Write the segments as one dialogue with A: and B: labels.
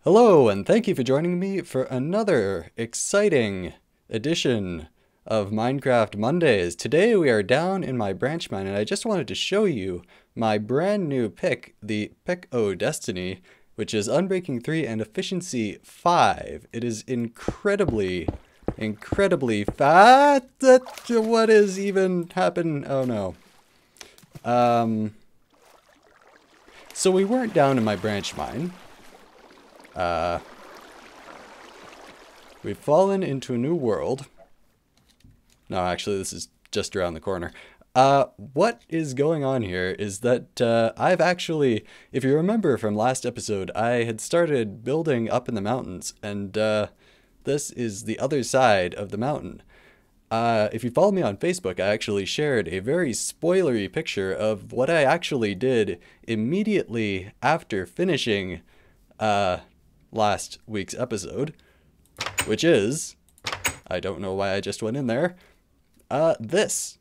A: Hello, and thank you for joining me for another exciting edition of Minecraft Mondays. Today we are down in my branch mine, and I just wanted to show you my brand new pick, the Pick-O Destiny, which is Unbreaking 3 and Efficiency 5. It is incredibly fat. What is even happened? Oh no. So we weren't down in my branch mine. We've fallen into a new world. No, actually, this is just around the corner. What is going on here is that I've actually, if you remember from last episode, I had started building up in the mountains, and this is the other side of the mountain. If you follow me on Facebook, I actually shared a very spoilery picture of what I actually did immediately after finishing last week's episode, which is, I don't know why I just went in there, this.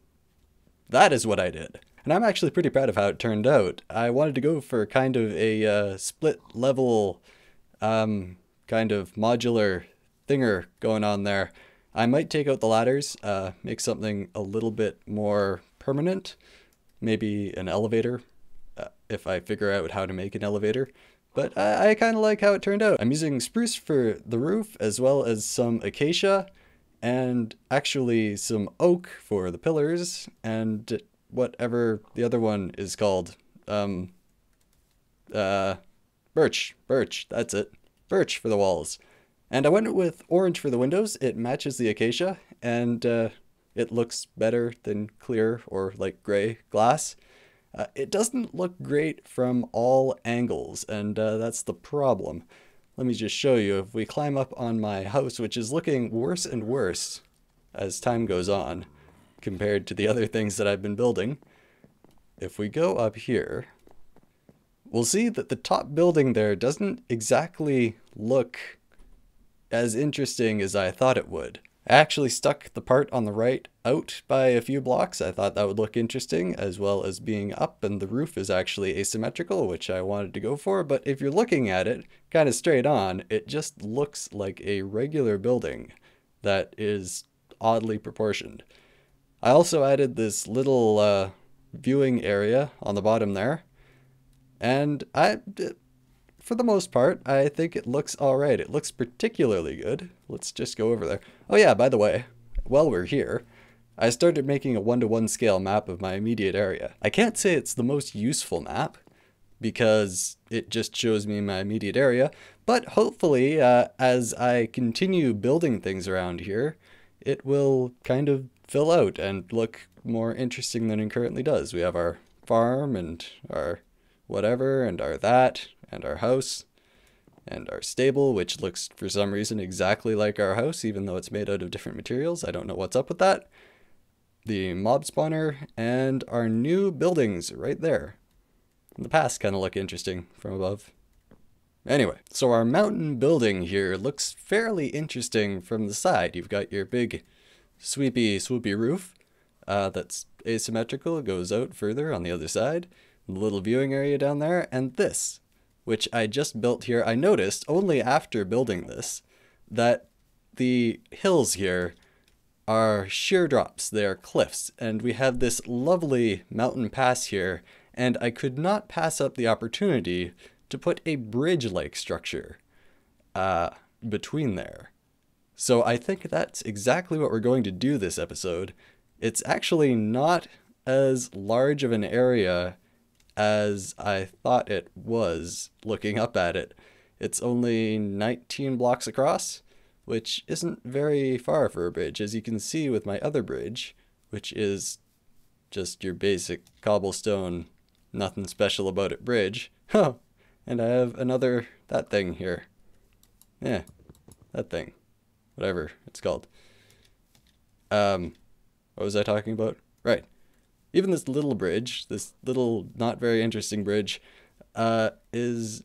A: That is what I did. And I'm actually pretty proud of how it turned out. I wanted to go for kind of a split level, kind of modular thinger going on there. I might take out the ladders, make something a little bit more permanent, maybe an elevator, if I figure out how to make an elevator. But I kind of like how it turned out. I'm using spruce for the roof, as well as some acacia, and actually some oak for the pillars, and whatever the other one is called. Birch, that's it. Birch for the walls. And I went with orange for the windows. It matches the acacia, and it looks better than clear or like gray glass. It doesn't look great from all angles, and that's the problem. Let me just show you. If we climb up on my house, which is looking worse and worse as time goes on compared to the other things that I've been building. If we go up here, we'll see that the top building there doesn't exactly look as interesting as I thought it would. I actually stuck the part on the right out by a few blocks. I thought that would look interesting, as well as being up, and the roof is actually asymmetrical, which I wanted to go for. But if you're looking at it kind of straight on, it just looks like a regular building that is oddly proportioned. I also added this little viewing area on the bottom there, and for the most part, I think it looks alright. It looks particularly good. Let's just go over there. Oh yeah, by the way, while we're here, I started making a 1-to-1 scale map of my immediate area. I can't say it's the most useful map, because it just shows me my immediate area, but hopefully, as I continue building things around here, it will kind of fill out and look more interesting than it currently does. We have our farm, and our whatever, and our that, and our house, and our stable, which looks for some reason exactly like our house, even though it's made out of different materials. I don't know what's up with that. The mob spawner, and our new buildings right there. The paths kind of look interesting from above. Anyway, so our mountain building here looks fairly interesting from the side. You've got your big swoopy roof that's asymmetrical. It goes out further on the other side. The little viewing area down there, and this, which I just built here. I noticed only after building this that the hills here are sheer drops. They are cliffs, and we have this lovely mountain pass here, and I could not pass up the opportunity to put a bridge-like structure between there. So I think that's exactly what we're going to do this episode. It's actually not as large of an area as I thought it was looking up at it. It's only 19 blocks across, which isn't very far for a bridge, as you can see with my other bridge, which is just your basic cobblestone, nothing special about it bridge. Oh, and I have another, that thing here. Yeah, that thing. Whatever it's called. What was I talking about? Right. Even this little bridge, this little not very interesting bridge, is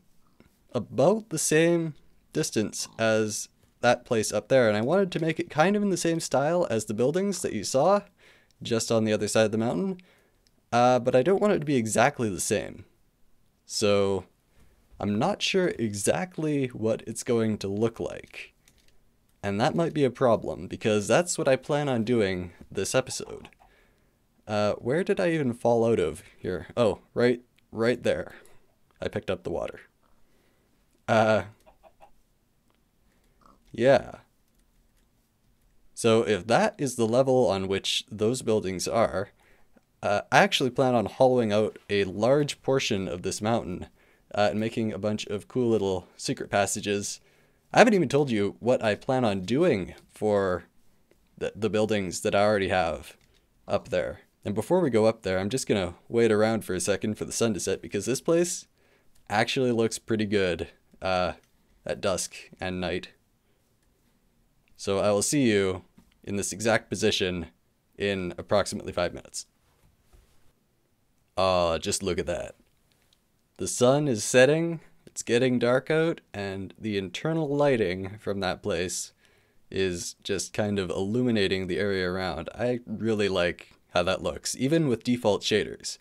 A: about the same distance as that place up there. And I wanted to make it kind of in the same style as the buildings that you saw just on the other side of the mountain. But I don't want it to be exactly the same. So I'm not sure exactly what it's going to look like. And that might be a problem, because that's what I plan on doing this episode. Where did I even fall out of here? Oh, right there. I picked up the water. Yeah. So if that is the level on which those buildings are, I actually plan on hollowing out a large portion of this mountain and making a bunch of cool little secret passages. I haven't even told you what I plan on doing for the buildings that I already have up there. And before we go up there, I'm just going to wait around for a second for the sun to set, because this place actually looks pretty good at dusk and night. So I will see you in this exact position in approximately 5 minutes. Oh, just look at that. The sun is setting, it's getting dark out, and the internal lighting from that place is just kind of illuminating the area around. I really like how that looks, even with default shaders.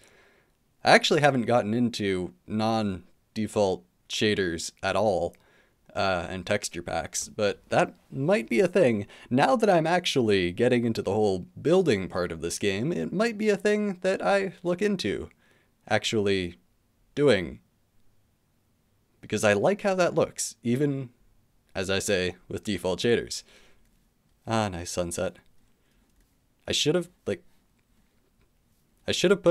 A: I actually haven't gotten into non-default shaders at all, and texture packs, but that might be a thing. Now that I'm actually getting into the whole building part of this game, it might be a thing that I look into actually doing, because I like how that looks, even, as I say, with default shaders. Ah, nice sunset. I should have put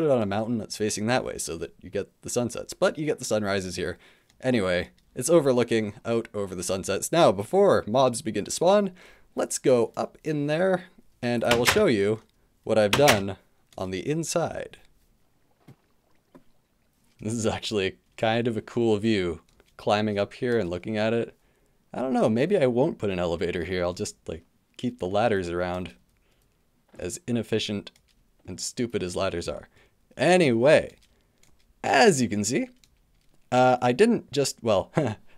A: it on a mountain that's facing that way so that you get the sunsets, but you get the sunrises here. Anyway, it's overlooking out over the sunsets. Now, before mobs begin to spawn, let's go up in there, and I will show you what I've done on the inside. This is actually kind of a cool view, climbing up here and looking at it. I don't know, maybe I won't put an elevator here. I'll just keep the ladders around, as inefficient and stupid as ladders are. Anyway, as you can see, I didn't just, well,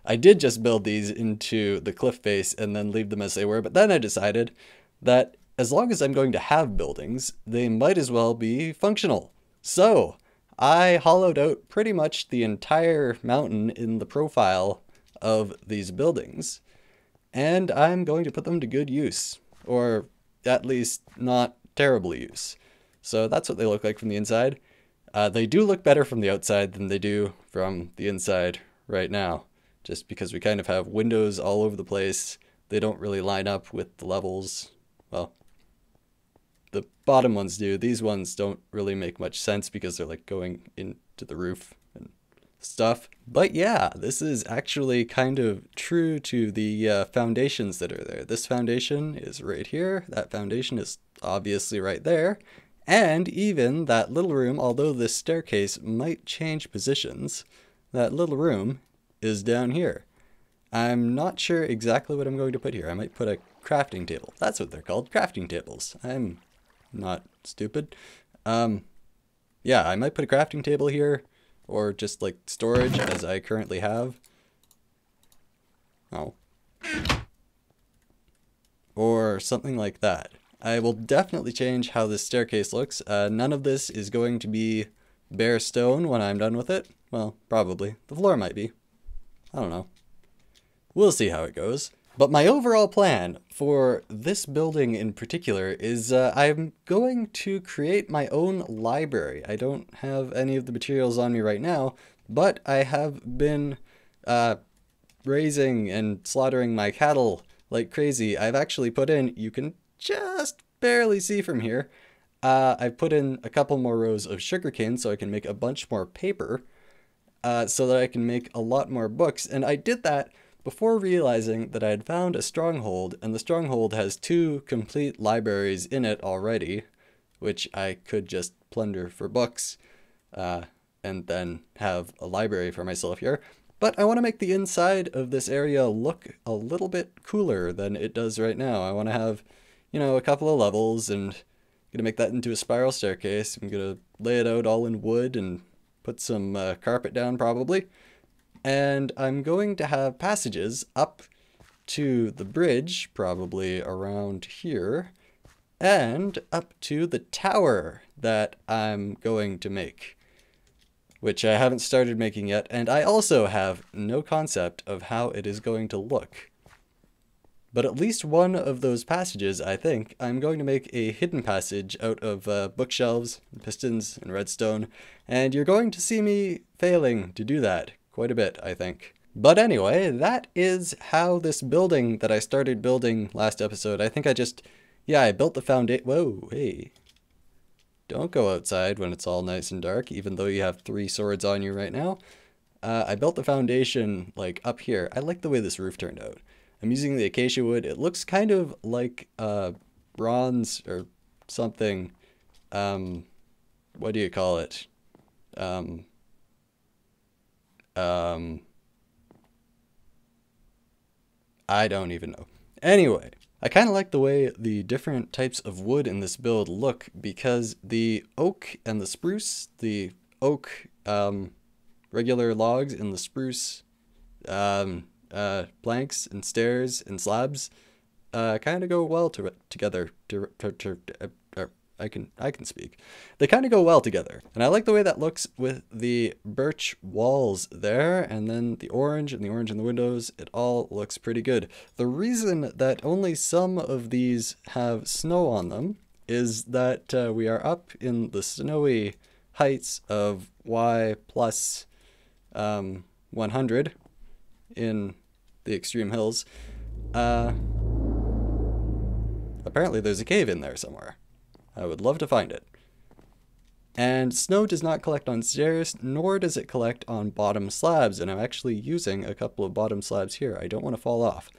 A: I did just build these into the cliff face and then leave them as they were, but then I decided that as long as I'm going to have buildings, they might as well be functional. So I hollowed out pretty much the entire mountain in the profile of these buildings, and I'm going to put them to good use, or at least not terrible use. So that's what they look like from the inside. They do look better from the outside than they do from the inside right now, just because we kind of have windows all over the place. They don't really line up with the levels. Well, the bottom ones do. These ones don't really make much sense because they're going into the roof and stuff. But yeah, this is actually kind of true to the foundations that are there. This foundation is right here. That foundation is obviously right there. And even that little room, although this staircase might change positions, that little room is down here. I'm not sure exactly what I'm going to put here. I might put a crafting table. That's what they're called, crafting tables. I'm not stupid. Yeah, I might put a crafting table here, or just storage as I currently have. Oh. Or something like that. I will definitely change how this staircase looks. None of this is going to be bare stone when I'm done with it. Well, probably. The floor might be. I don't know. We'll see how it goes. But my overall plan for this building in particular is I'm going to create my own library. I don't have any of the materials on me right now, but I have been raising and slaughtering my cattle like crazy. I've actually put in, you can just barely see from here, I've put in a couple more rows of sugarcane so I can make a bunch more paper, so that I can make a lot more books. And I did that before realizing that I had found a stronghold, and the stronghold has 2 complete libraries in it already, which I could just plunder for books, and then have a library for myself here. But I want to make the inside of this area look a little bit cooler than it does right now. I want to have, a couple of levels, and I'm going to make that into a spiral staircase. I'm going to lay it out all in wood and put some carpet down probably. And I'm going to have passages up to the bridge, probably around here, and up to the tower that I'm going to make. which I haven't started making yet, and I also have no concept of how it is going to look. But at least one of those passages, I think, I'm going to make a hidden passage out of bookshelves, pistons, and redstone, and you're going to see me failing to do that quite a bit, I think. But anyway, that is how this building that I started building last episode, I think I built the foundation. Whoa, hey. Don't go outside when it's all nice and dark, even though you have 3 swords on you right now. I built the foundation, like, up here. I like the way this roof turned out. I'm using the acacia wood. It looks kind of like bronze or something. What do you call it? I don't even know. Anyway, I kind of like the way the different types of wood in this build look because the oak and the spruce, the oak regular logs and the spruce planks and stairs and slabs kind of go well together. I can speak. They kind of go well together. And I like the way that looks with the birch walls there, and then the orange and the windows. It all looks pretty good. The reason that only some of these have snow on them is that we are up in the snowy heights of Y plus 100 in the extreme hills. Apparently there's a cave in there somewhere. I would love to find it. And snow does not collect on stairs, nor does it collect on bottom slabs, and I'm actually using a couple of bottom slabs here. I don't want to fall off.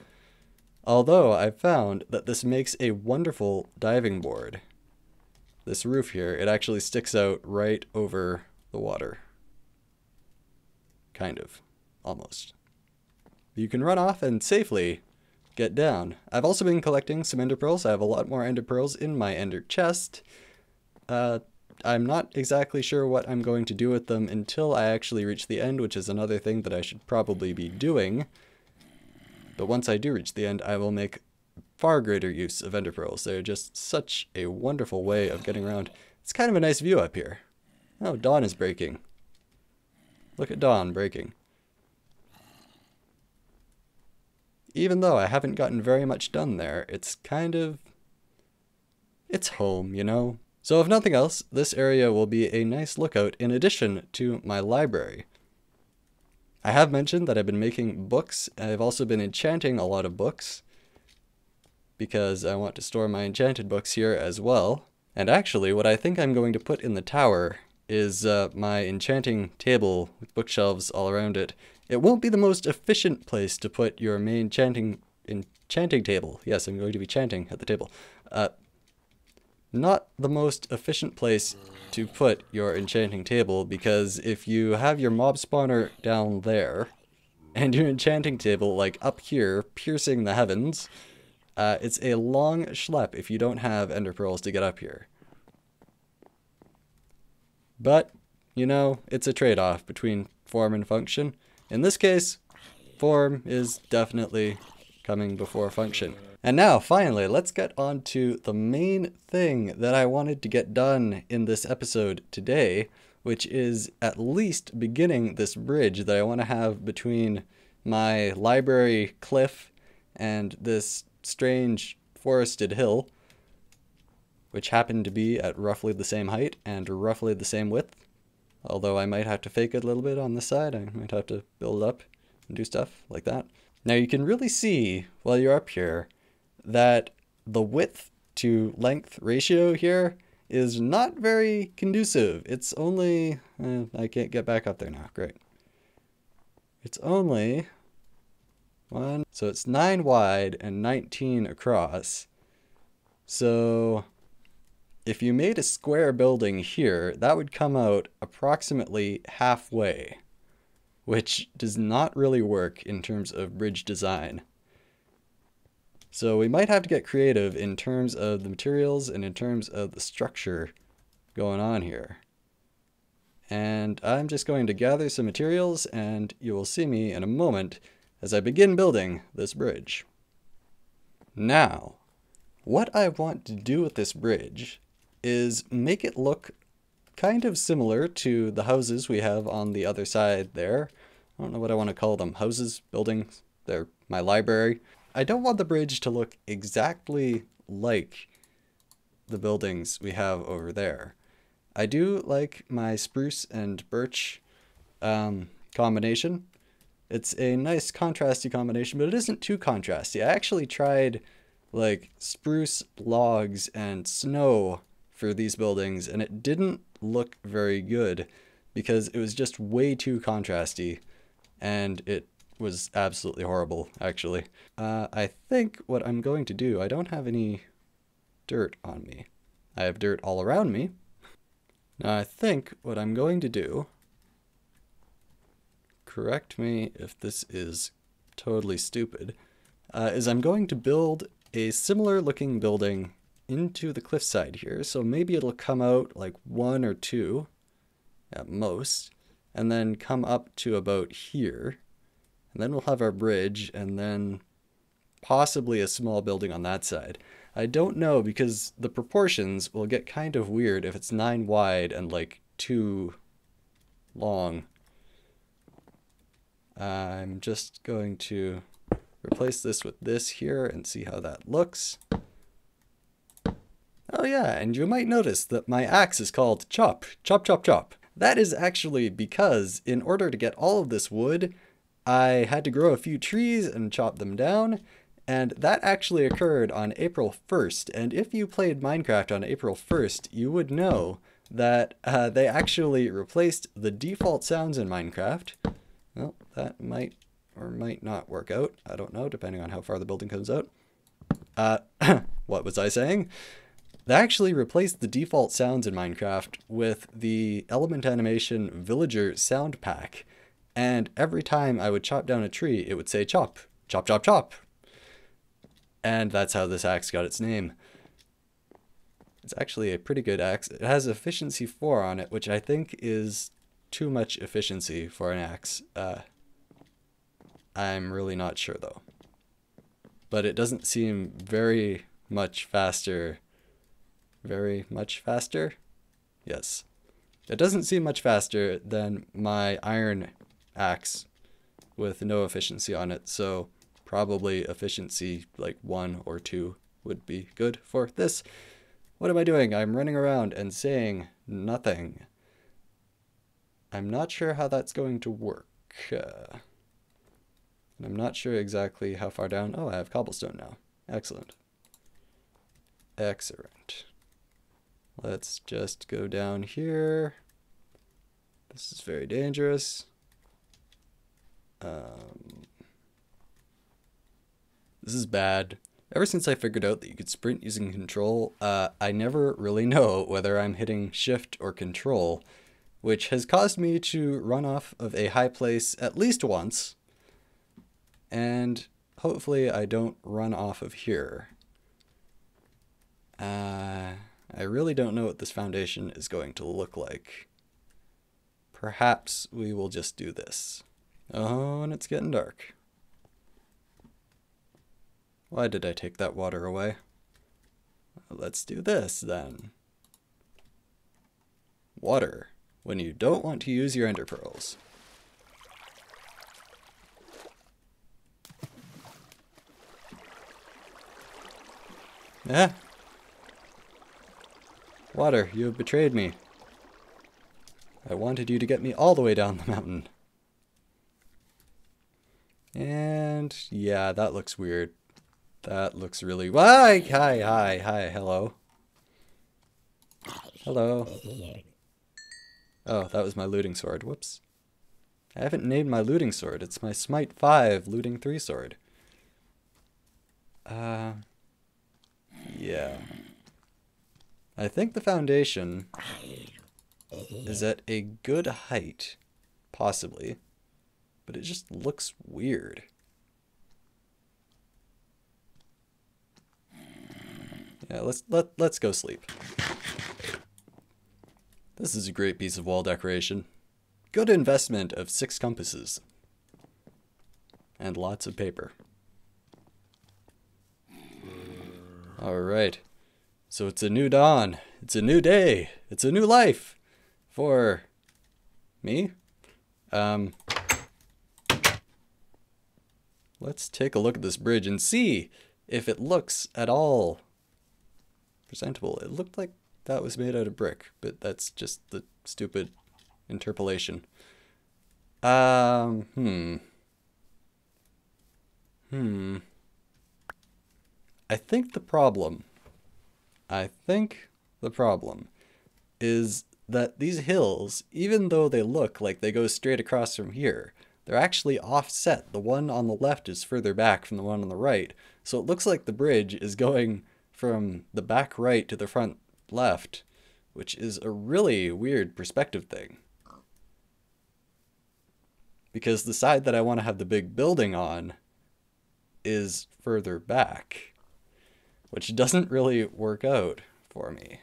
A: Although I've found that this makes a wonderful diving board. This roof here, it actually sticks out right over the water. Kind of. Almost. You can run off and safely get down. I've also been collecting some ender pearls. I have a lot more ender pearls in my ender chest. I'm not exactly sure what I'm going to do with them until I actually reach the end, which is another thing that I should probably be doing. But once I do reach the end, I will make far greater use of ender pearls. They're just such a wonderful way of getting around. It's kind of a nice view up here. Oh, dawn is breaking. Look at dawn breaking. Even though I haven't gotten very much done there, it's home, you know? So if nothing else, this area will be a nice lookout in addition to my library. I have mentioned that I've been making books. I've also been enchanting a lot of books because I want to store my enchanted books here as well. And actually, what I think I'm going to put in the tower is my enchanting table with bookshelves all around it. It won't be the most efficient place to put your main enchanting table. Yes, I'm going to be chanting at the table. Not the most efficient place to put your enchanting table, because if you have your mob spawner down there and your enchanting table like up here piercing the heavens, it's a long schlep if you don't have ender pearls to get up here. But, you know, it's a trade-off between form and function. In this case, form is definitely coming before function. And now, finally, let's get on to the main thing that I wanted to get done in this episode today, which is at least beginning this bridge that I want to have between my library cliff and this strange forested hill, which happened to be at roughly the same height and roughly the same width. Although I might have to fake it a little bit on this side. I might have to build up and do stuff like that. Now you can really see while you're up here that the width to length ratio here is not very conducive. It's only, I can't get back up there now, great. It's only one, so it's 9 wide and 19 across. So if you made a square building here, that would come out approximately halfway, which does not really work in terms of bridge design. So we might have to get creative in terms of the materials and in terms of the structure going on here. And I'm just going to gather some materials, and you will see me in a moment as I begin building this bridge. Now, what I want to do with this bridge is make it look kind of similar to the houses we have on the other side there. I don't know what I want to call them. Houses, buildings, they're my library. I don't want the bridge to look exactly like the buildings we have over there. I do like my spruce and birch combination. It's a nice contrasty combination, but it isn't too contrasty. I actually tried like spruce logs and snow for these buildings, and it didn't look very good because it was just way too contrasty, and it was absolutely horrible, actually. I think what I'm going to do, I don't have any dirt on me. I have dirt all around me. Now I think what I'm going to do, correct me if this is totally stupid, is I'm going to build a similar looking building into the cliffside here. So maybe it'll come out like 1 or 2 at most, and then come up to about here. And then we'll have our bridge, and then possibly a small building on that side. I don't know, because the proportions will get kind of weird if it's 9 wide and like 2 long. I'm just going to replace this with this here and see how that looks. Oh yeah, and you might notice that my axe is called Chop, Chop, Chop, Chop. That is actually because in order to get all of this wood, I had to grow a few trees and chop them down, and that actually occurred on April 1st. And if you played Minecraft on April 1st, you would know that they actually replaced the default sounds in Minecraft. Well, that might or might not work out. I don't know, depending on how far the building comes out. What was I saying? They actually replaced the default sounds in Minecraft with the Element Animation Villager sound pack. And every time I would chop down a tree, it would say chop, chop, chop, chop. And that's how this axe got its name. It's actually a pretty good axe. It has efficiency 4 on it, which I think is too much efficiency for an axe. I'm really not sure though. But it doesn't seem very much faster. Very much faster? Yes. It doesn't seem much faster than my iron axe with no efficiency on it, so probably efficiency like 1 or 2 would be good for this. What am I doing? I'm running around and saying nothing. I'm not sure how that's going to work. And I'm not sure exactly how far down. Oh, I have cobblestone now. Excellent. Excellent. Let's just go down here. This is very dangerous. This is bad. Ever since I figured out that you could sprint using control, I never really know whether I'm hitting shift or control, which has caused me to run off of a high place at least once. And hopefully I don't run off of here. I really don't know what this foundation is going to look like. Perhaps we will just do this. Oh, and it's getting dark. Why did I take that water away? Let's do this then. Water, when you don't want to use your ender pearls. Yeah. Water, you have betrayed me. I wanted you to get me all the way down the mountain. And yeah, that looks weird. That looks really... Hi, hello. Hello. Oh, that was my looting sword. Whoops. I haven't named my looting sword. It's my Smite 5 looting 3 sword. Yeah. I think the foundation is at a good height, possibly, but it just looks weird. Yeah, let's go sleep. This is a great piece of wall decoration. Good investment of 6 compasses. And lots of paper. Alright. So it's a new dawn. It's a new day. It's a new life. for me. Let's take a look at this bridge and see if it looks at all presentable. It looked like that was made out of brick, but that's just the stupid interpolation. I think the problem is that these hills, even though they look like they go straight across from here, they're actually offset. The one on the left is further back from the one on the right. So it looks like the bridge is going from the back right to the front left, which is a really weird perspective thing. Because the side that I want to have the big building on is further back, which doesn't really work out for me.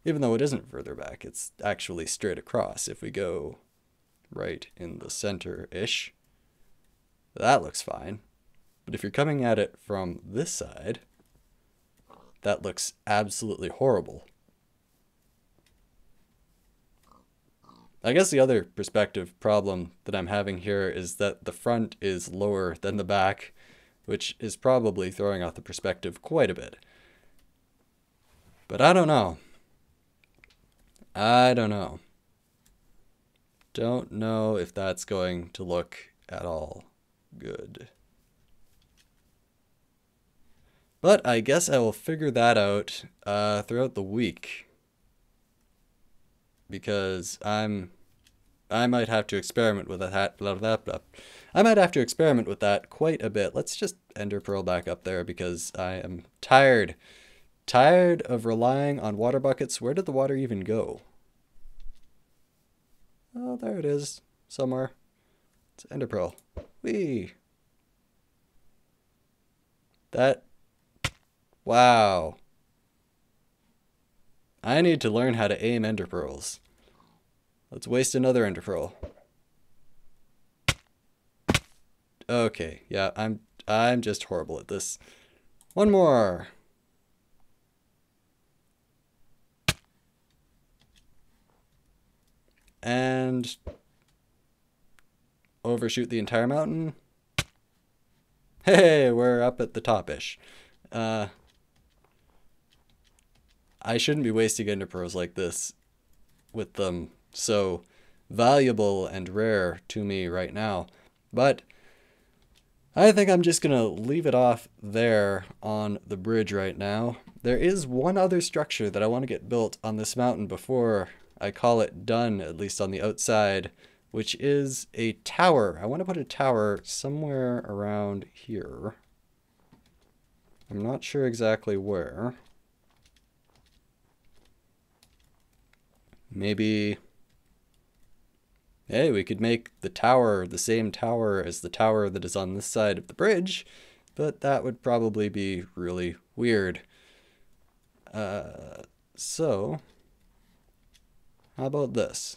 A: Even though it isn't further back, it's actually straight across. If we go right in the center-ish, that looks fine. But if you're coming at it from this side, that looks absolutely horrible. I guess the other perspective problem that I'm having here is that the front is lower than the back, which is probably throwing off the perspective quite a bit. But I don't know. Don't know if that's going to look at all good. But I guess I will figure that out throughout the week. Because I might have to experiment with that. I might have to experiment with that quite a bit. Let's just ender pearl back up there because I am tired. Tired of relying on water buckets. Where did the water even go? Oh, there it is. Somewhere. It's ender pearl. Whee! That... Wow. I need to learn how to aim ender pearls. Let's waste another ender pearl. Okay, yeah, I'm just horrible at this. One more. And overshoot the entire mountain. Hey, we're up at the top-ish. I shouldn't be wasting ender pearls like this with them so valuable and rare to me right now. But I think I'm just going to leave it off there on the bridge right now. There is one other structure that I want to get built on this mountain before I call it done, at least on the outside, which is a tower. I want to put a tower somewhere around here. I'm not sure exactly where. Maybe... Hey, we could make the tower the same tower as the tower that is on this side of the bridge, but that would probably be really weird. So, how about this?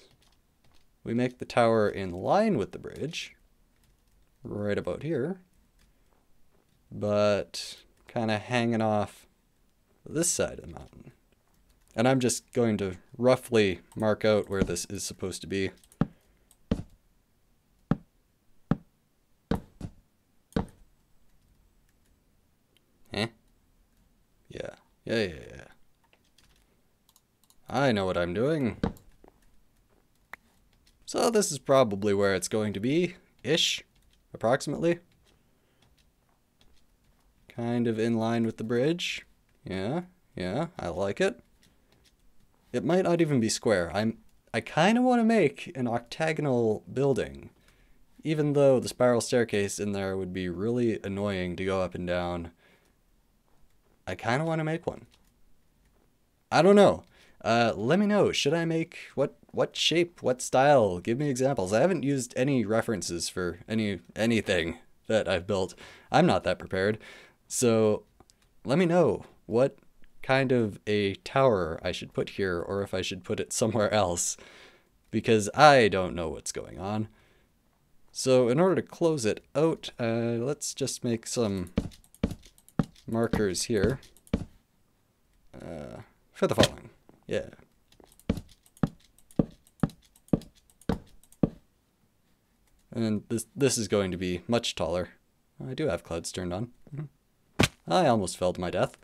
A: We make the tower in line with the bridge, right about here, but kind of hanging off this side of the mountain. And I'm just going to roughly mark out where this is supposed to be. Yeah. I know what I'm doing. So this is probably where it's going to be-ish, approximately. Kind of in line with the bridge. Yeah, I like it. It might not even be square. I kind of want to make an octagonal building, even though the spiral staircase in there would be really annoying to go up and down. I kind of want to make one. I don't know. Let me know. Should I make what shape, what style? Give me examples. I haven't used any references for anything that I've built. I'm not that prepared. So let me know what kind of a tower I should put here, or if I should put it somewhere else, because I don't know what's going on. So in order to close it out, let's just make some markers here for the following. Yeah. And this is going to be much taller. I do have clouds turned on. I almost fell to my death.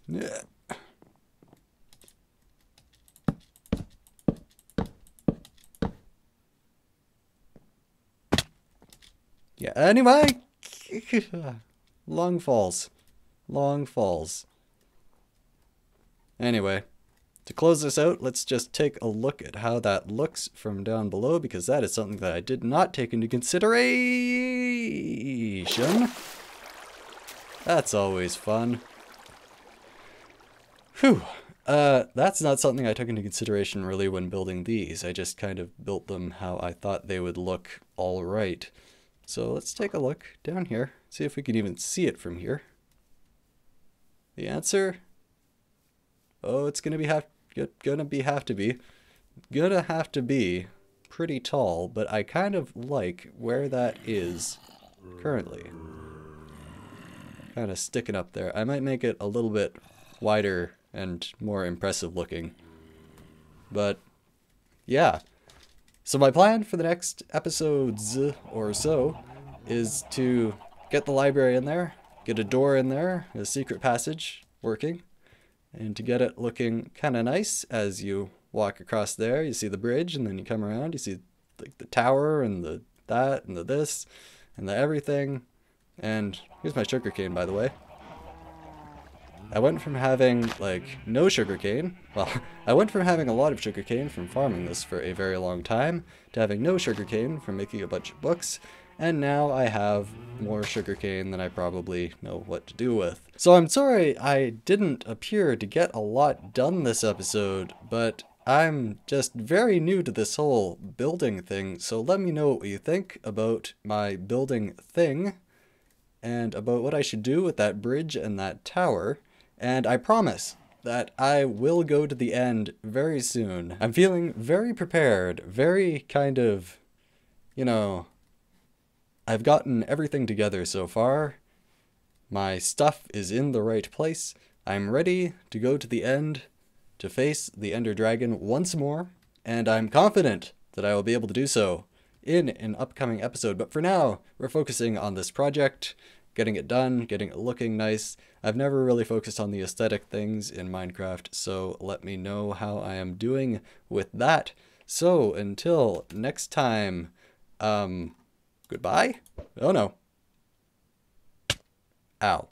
A: Yeah. Yeah, anyway. Long falls. Long falls. Anyway, to close this out, let's just take a look at how that looks from down below, because that is something that I did not take into consideration. That's always fun. Whew. That's not something I took into consideration really when building these. I just kind of built them how I thought they would look all right. So let's take a look down here, see if we can even see it from here. The answer, oh, it's gonna have to be pretty tall, but I kind of like where that is currently. Kind of sticking up there. I might make it a little bit wider and more impressive looking. But yeah. So my plan for the next episodes or so is to get the library in there, get a door in there, a secret passage working, and to get it looking kind of nice as you walk across there. You see the bridge, and then you come around, you see like the tower and the that and the this and the everything. And here's my sugarcane, by the way. I went from having, like, no sugarcane, well, I went from having a lot of sugarcane from farming this for a very long time, to having no sugarcane from making a bunch of books, and now I have more sugarcane than I probably know what to do with. So I'm sorry I didn't appear to get a lot done this episode, but I'm just very new to this whole building thing, so let me know what you think about my building thing, and about what I should do with that bridge and that tower. And I promise that I will go to the end very soon. I'm feeling very prepared, very kind of, you know, I've gotten everything together so far. My stuff is in the right place. I'm ready to go to the end, to face the Ender Dragon once more, and I'm confident that I will be able to do so in an upcoming episode. But for now, we're focusing on this project, getting it done, getting it looking nice. I've never really focused on the aesthetic things in Minecraft, so let me know how I am doing with that. So until next time, goodbye? Oh no. Ow.